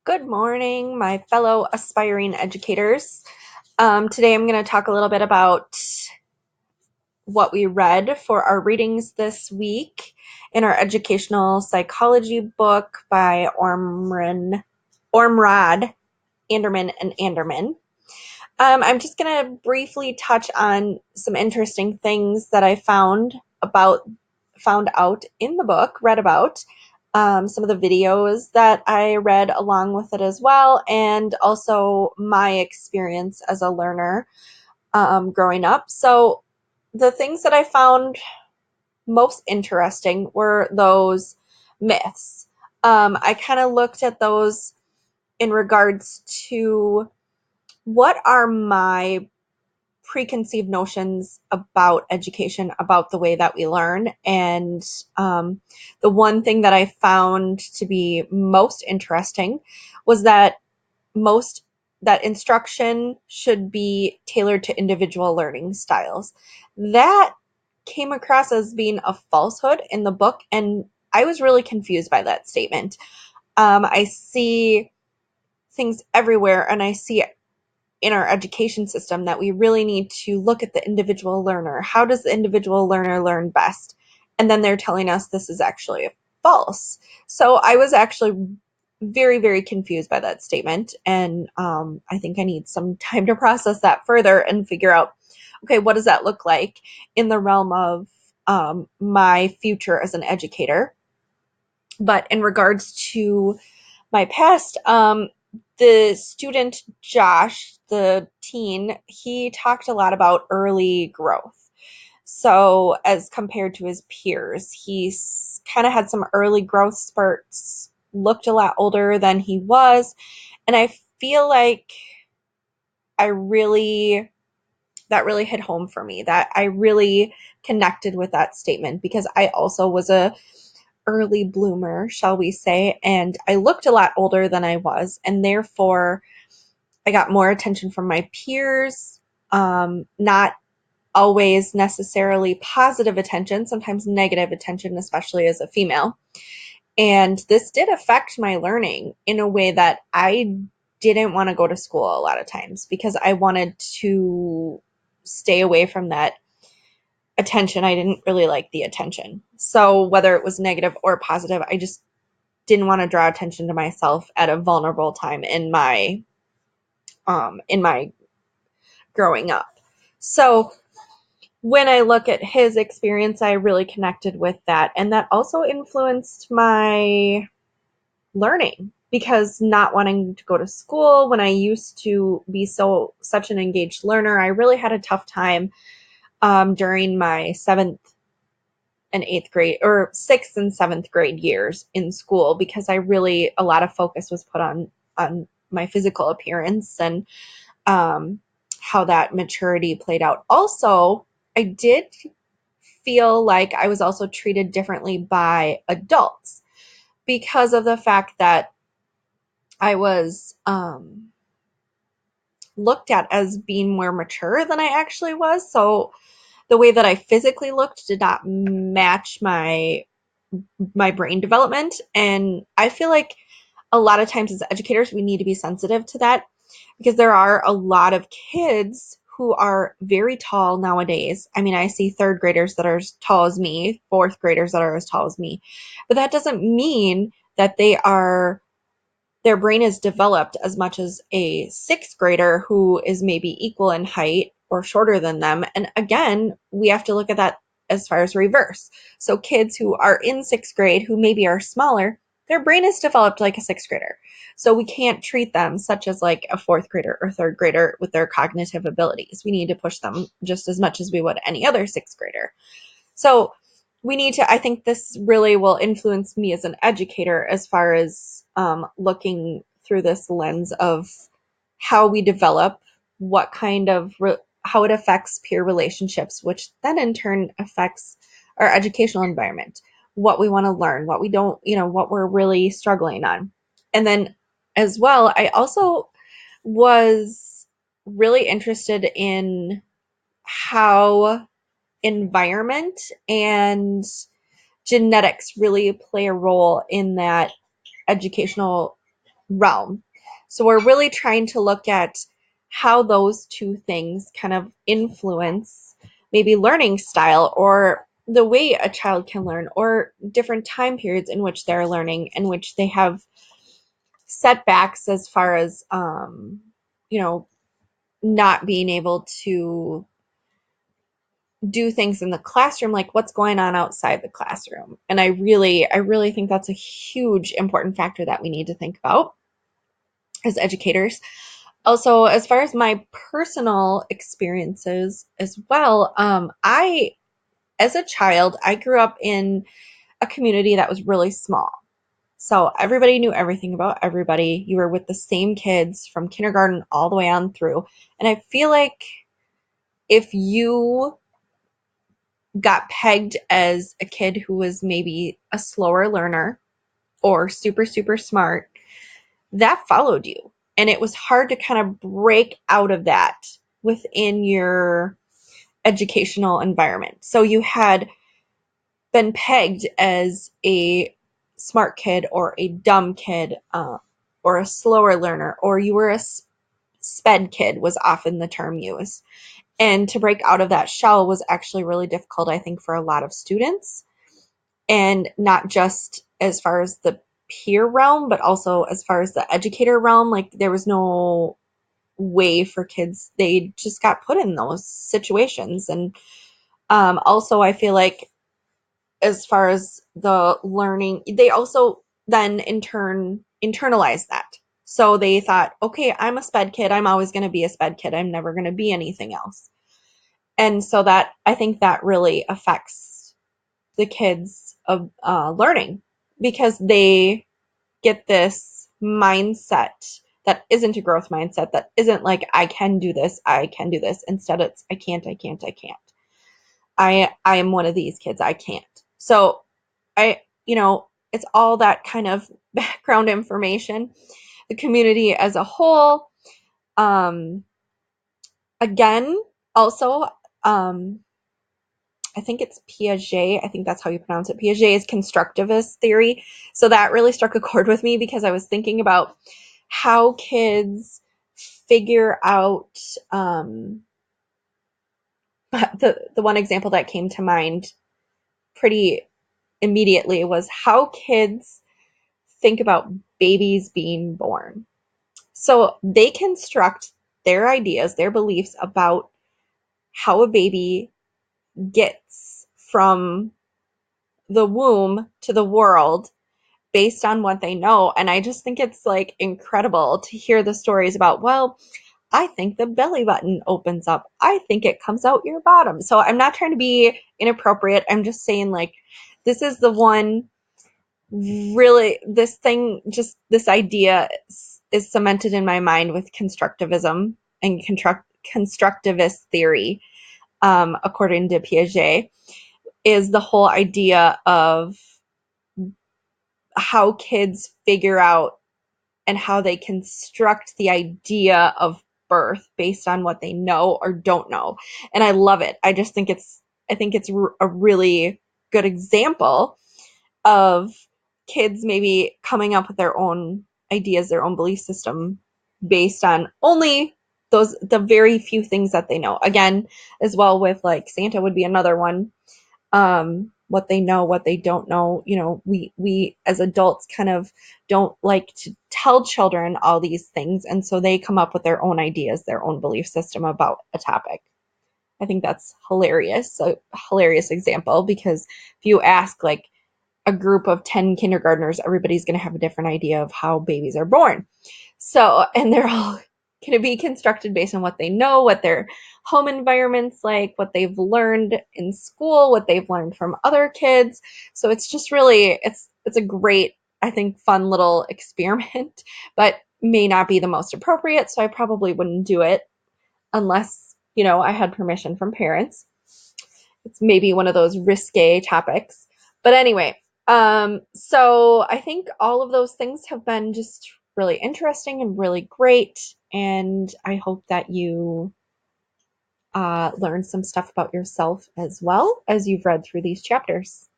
Good morning, my fellow aspiring educators. Today I'm going to talk a little bit about what we read for our readings this week in our educational psychology book by Ormrod, Anderman, and Anderman. I'm just going to briefly touch on some interesting things that I found out in the book, read about, some of the videos that I read along with it as well, and also my experience as a learner growing up. So the things that I found most interesting were those myths. I kind of looked at those in regards to what are my preconceived notions about education, about the way that we learn. And the one thing that I found to be most interesting was that instruction should be tailored to individual learning styles. That came across as being a falsehood in the book, and I was really confused by that statement. I see things everywhere, and I see in our education system that we really need to look at the individual learner. How does the individual learner learn best? And then they're telling us this is actually false. So I was actually very, very confused by that statement. And I think I need some time to process that further and figure out, okay, what does that look like in the realm of my future as an educator? But in regards to my past, the student Josh, the teen, he talked a lot about early growth. So as compared to his peers, he's kind of had some early growth spurts, looked a lot older than he was, and I feel like I really that really hit home for me, that I really connected with that statement because I also was a early bloomer, shall we say, and I looked a lot older than I was, and therefore I got more attention from my peers, not always necessarily positive attention, sometimes negative attention, especially as a female. And this did affect my learning in a way that I didn't want to go to school a lot of times because I wanted to stay away from that attention. I didn't really like the attention. So whether it was negative or positive, I just didn't want to draw attention to myself at a vulnerable time in my growing up. So when I look at his experience, I really connected with that, and that also influenced my learning because not wanting to go to school when I used to be such an engaged learner, I really had a tough time during my 7th and 8th grade or 6th and 7th grade years in school because a lot of focus was put on my physical appearance and how that maturity played out. Also, I did feel like I was also treated differently by adults because of the fact that I was looked at as being more mature than I actually was. So the way that I physically looked did not match my brain development. And I feel like a lot of times as educators, we need to be sensitive to that because there are a lot of kids who are very tall nowadays. I mean, I see 3rd graders that are as tall as me, 4th graders that are as tall as me, but that doesn't mean that their brain is developed as much as a 6th grader who is maybe equal in height or shorter than them. And again, we have to look at that as far as reverse. So kids who are in 6th grade who maybe are smaller, their brain is developed like a 6th grader. So we can't treat them such as like a 4th grader or 3rd grader with their cognitive abilities. We need to push them just as much as we would any other 6th grader. So I think this really will influence me as an educator as far as looking through this lens of how we develop, how it affects peer relationships, which then in turn affects our educational environment, what we want to learn, what we don't, what we're really struggling on. And then as well, I also was really interested in how environment and genetics really play a role in that educational realm. So we're really trying to look at how those two things kind of influence maybe learning style or the way a child can learn, or different time periods in which they're learning, in which they have setbacks as far as you know, not being able to do things in the classroom, like what's going on outside the classroom. And I really think that's a huge important factor that we need to think about as educators. Also, as far as my personal experiences as well, as a child, I grew up in a community that was really small. So everybody knew everything about everybody. You were with the same kids from kindergarten all the way on through. And I feel like if you got pegged as a kid who was maybe a slower learner or super, super smart, that followed you. And it was hard to kind of break out of that within your educational environment. So you had been pegged as a smart kid or a dumb kid, or a slower learner, or you were a sped kid was often the term used. And to break out of that shell was actually really difficult, I think, for a lot of students. And not just as far as the peer realm, but also as far as the educator realm. Like, there was no way for kids, they just got put in those situations. And also, I feel like as far as the learning, they also then in turn internalized that. So they thought, okay, I'm a sped kid. I'm always going to be a sped kid. I'm never going to be anything else. And so that, I think that really affects the kids of learning, because they get this mindset that isn't a growth mindset, that isn't like, I can do this, I can do this. Instead, it's I can't, I can't, I can't. I am one of these kids, I can't. So it's all that kind of background information. The community as a whole, um, again, also, I think it's Piaget. I think that's how you pronounce it. Piaget is constructivist theory. So that really struck a chord with me, because I was thinking about how kids figure out, the one example that came to mind pretty immediately was how kids think about babies being born. So they construct their ideas, their beliefs about how a baby gets from the womb to the world based on what they know. And I just think it's like incredible to hear the stories about, well, I think the belly button opens up. I think it comes out your bottom. So I'm not trying to be inappropriate. I'm just saying, like, this is the one, really, this thing, just this idea is cemented in my mind with constructivism and constructivist theory, according to Piaget, is the whole idea of how kids figure out and how they construct the idea of birth based on what they know or don't know. And I love it. I think it's a really good example of kids maybe coming up with their own ideas, their own belief system based on only the very few things that they know. Again, as well with like Santa would be another one. What they know, what they don't know. We as adults kind of don't like to tell children all these things, and so they come up with their own ideas, their own belief system about a topic. I think that's hilarious, a hilarious example, because if you ask like a group of 10 kindergartners, everybody's going to have a different idea of how babies are born. So, and they're all going to be constructed based on what they know, what their home environment's like, what they've learned in school, what they've learned from other kids. So it's just really, it's a great, I think, fun little experiment, but may not be the most appropriate. So I probably wouldn't do it unless, I had permission from parents. It's maybe one of those risque topics. But anyway, so I think all of those things have been just really interesting and really great. And I hope that you learn some stuff about yourself as well as you've read through these chapters.